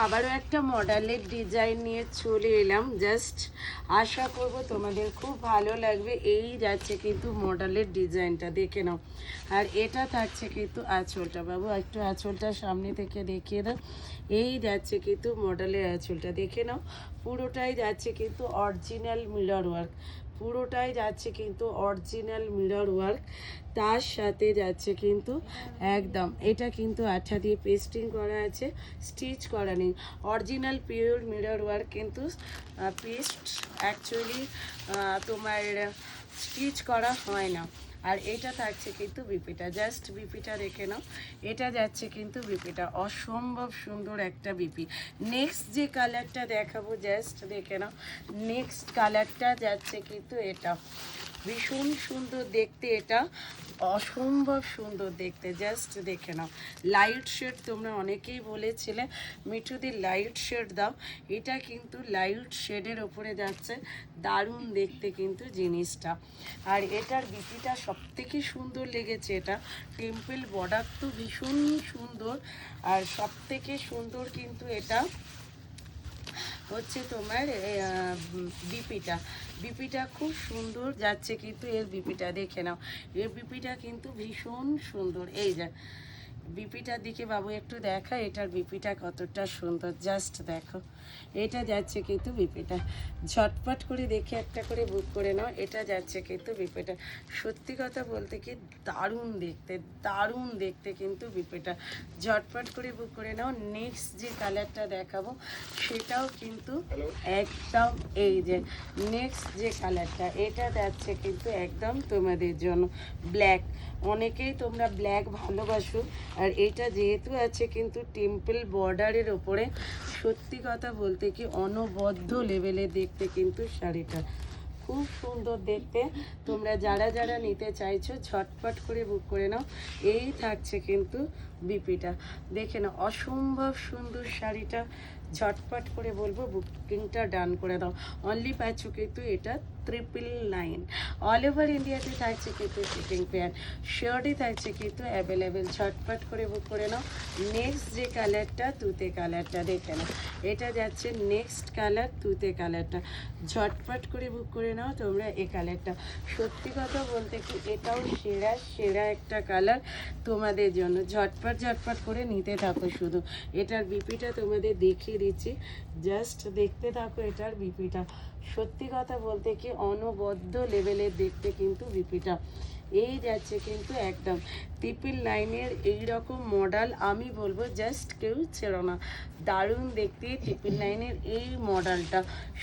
আবারও একটা মডেলের ডিজাইন নিয়ে চলে এলাম। জাস্ট আশা করব তোমাদের খুব ভালো লাগবে। এই যাচ্ছে কিন্তু মডেলের ডিজাইনটা, দেখে নাও। আর এটা থাকছে কিন্তু আঁচলটা, বাবু একটু আঁচলটা সামনে থেকে দেখিয়ে দাও। এই যাচ্ছে কিন্তু মডেলের আঁচলটা, দেখে নাও। পুরোটাই যাচ্ছে কিন্তু অরিজিনাল মিরর ওয়ার্ক, পুরোটাই যাচ্ছে কিন্তু অরিজিনাল মিরর ওয়ার্ক। তার সাথে যাচ্ছে কিন্তু একদম এটা কিন্তু আঠা দিয়ে পেস্টিং করা আছে, স্টিচ করা নেই। অরিজিনাল পিওর মিরর ওয়ার্ক, কিন্তু পেস্ট অ্যাকচুয়ালি তোমার স্টিচ করা হয় না। আর এটা থাকছে কিন্তু বিপিটা, জাস্ট বিপিটা দেখে নাও। এটা যাচ্ছে কিন্তু বিপিটা, অসম্ভব সুন্দর একটা বিপি। নেক্সট যে কালারটা দেখাবো জাস্ট দেখে নাও। নেক্সট কালারটা যাচ্ছে কিন্তু এটা, ভীষণ সুন্দর দেখতে, এটা অসম্ভব সুন্দর দেখতে, জাস্ট দেখে নাও। লাইট শেড তোমরা অনেকেই বলেছিলে মিঠুদি লাইট শেড দাও, এটা কিন্তু লাইট শেডের ওপরে যাচ্ছে, দারুণ দেখতে কিন্তু জিনিসটা। আর এটার বিপিটা সবথেকে সুন্দর লেগেছে, এটা টেম্পল বর্ডার তো ভীষণ সুন্দর। আর সবথেকে সুন্দর কিন্তু এটা হচ্ছে তোমার বিপিটা, বিপিটা খুব সুন্দর যাচ্ছে কিন্তু এর বিপিটা দেখে নাও। এর বিপিটা কিন্তু ভীষণ সুন্দর। এই যা বিপিটার দিকে বাবু একটু দেখা, এটার বিপিটা কতটা সুন্দর, জাস্ট দেখো। এটা যাচ্ছে কিন্তু বিপিটা, ঝটপট করে দেখে একটা করে বুক করে নাও। এটা যাচ্ছে কিন্তু বিপিটা, সত্যি কথা বলতে কি দারুণ দেখতে, দারুণ দেখতে কিন্তু বিপিটা, ঝটপট করে বুক করে নাও। নেক্সট যে কালারটা দেখাবো সেটাও কিন্তু একদম, এই যে নেক্সট যে কালারটা, এটা যাচ্ছে কিন্তু একদম তোমাদের জন্য ব্ল্যাক। অনেকেই তোমরা ব্ল্যাক ভালোবাসো, আর এটা যেহেতু আছে কিন্তু টেম্পল বর্ডারের ওপরে, সত্যি কথা বলতে কি অনবদ্য লেভেলে দেখতে কিন্তু শাড়িটা খুব সুন্দর দেখতে। তোমরা যারা যারা নিতে চাইছো ঝটপট করে বুক করে নাও। এই থাকছে কিন্তু বিপিটা, দেখে নাও অসম্ভব সুন্দর শাড়িটা, ঝটপট করে বলবো বুকিংটা ডান করে দাও। অনলি পাচ্ছ কিন্তু এটা 999। অল ওভার ইন্ডিয়াতে থাকছে কিন্তু শিপিং পেয়ার, শিওরই থাকছে কিন্তু অ্যাভেলেবেল, ঝটপট করে বুক করে নাও। নেক্সট যে কালারটা তুতে কালারটা দেখে নাও, এটা যাচ্ছে নেক্সট কালার তুতে কালারটা, ঝটপট করে বুক করে নাও তোমরা এই কালারটা। সত্যি কথা বলতে কি এটাও সেরা সেরা একটা কালার তোমাদের জন্য, ঝটপট ঝটপট করে নিতে থাকো শুধু। এটার বিপিটা তোমাদের দেখিয়ে দিচ্ছি, জাস্ট দেখতে থাকো এটার বিপিটা। সত্যি কথা বলতে কি অনবদ্য লেভেলের দেখতে কিন্তু বিপিটা। এই যাচ্ছে কিন্তু একদম 999 এইরকম মডেল আমি বলবো জাস্ট কেউ ছেড়ো না, দারুণ দেখতে 999 এই মডেলটা,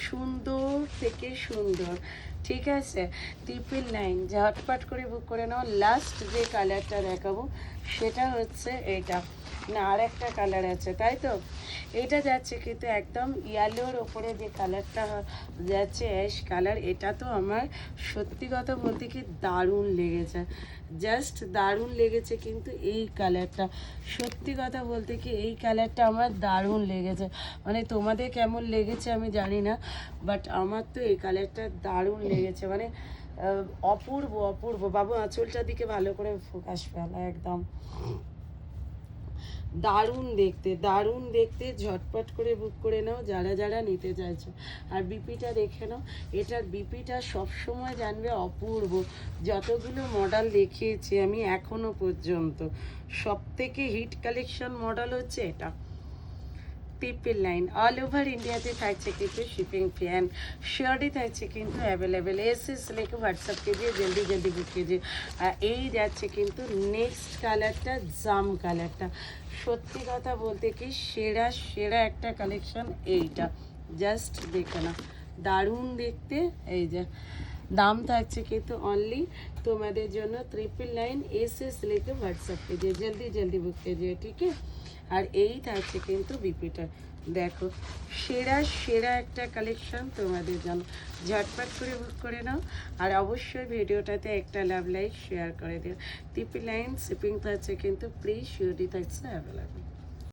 সুন্দর থেকে সুন্দর। ঠিক আছে, 999 ঝটপট করে বুক করে নাও। লাস্ট যে কালারটা দেখাবো সেটা হচ্ছে এটা, না আর একটা কালার আছে তাই তো। এটা যাচ্ছে কিন্তু একদম ইয়েলোর ওপরে যে কালারটা যাচ্ছে অ্যাশ কালার, এটা তো আমার সত্যি কথা বলতে কি দারুণ লেগেছে, জাস্ট দারুণ লেগেছে কিন্তু এই কালারটা। সত্যি কথা বলতে কি এই কালারটা আমার দারুণ লেগেছে, মানে তোমাদের কেমন লেগেছে আমি জানি না, বাট আমার তো এই কালারটা দারুণ লেগেছে, মানে অপূর্ব অপূর্ব। বাবু আঁচলটার দিকে ভালো করে ফোকাস ফেলা, একদম দারুণ দেখতে, দারুণ দেখতে, ঝটপট করে বুক করে নাও যারা যারা নিতে চাইছো। আর বিপিটা দেখে নাও, এটার বিপিটা সবসময় জানবে অপূর্ব। যতগুলো মডেল দেখিয়েছি আমি এখনো পর্যন্ত, সব থেকে হিট কালেকশন মডেল হচ্ছে এটা 999। অল ওভার ইন্ডিয়াতে থাকছে কিন্তু শিপিং ফি एंड শিওরই থাকছে কিন্তু অ্যাভেলেবেল। এসএস লিখে হোয়াটসঅ্যাপ कीजिए, জলদি জলদি বুক कीजिए। আর এই যাচ্ছে কিন্তু নেক্সট কালারটা, জাম কালারটা, সত্যি কথা বলতে কি সেরা সেরা একটা কালেকশন এইটা, জাস্ট দেখে না দারুণ দেখতে। এই যে দাম থাকছে কিন্তু অনলি তোমাদের জন্য 999। एसएस লিখে হোয়াটসঅ্যাপ कीजिए, জলদি জলদি বুক कीजिए, ঠিক আছে। আর এই থাকছে কিন্তু বিপিটা, দেখো সেরা সেরা একটা কালেকশন তোমাদের জন্য, ঝটপট করে বুক করে নাও। আর অবশ্যই ভিডিওটাতে একটা লাভ লাইক শেয়ার করে দিও। 999 শিপিং থাকছে কিন্তু প্লিজ শিওরলি থাকছে অ্যাভেলেবেল।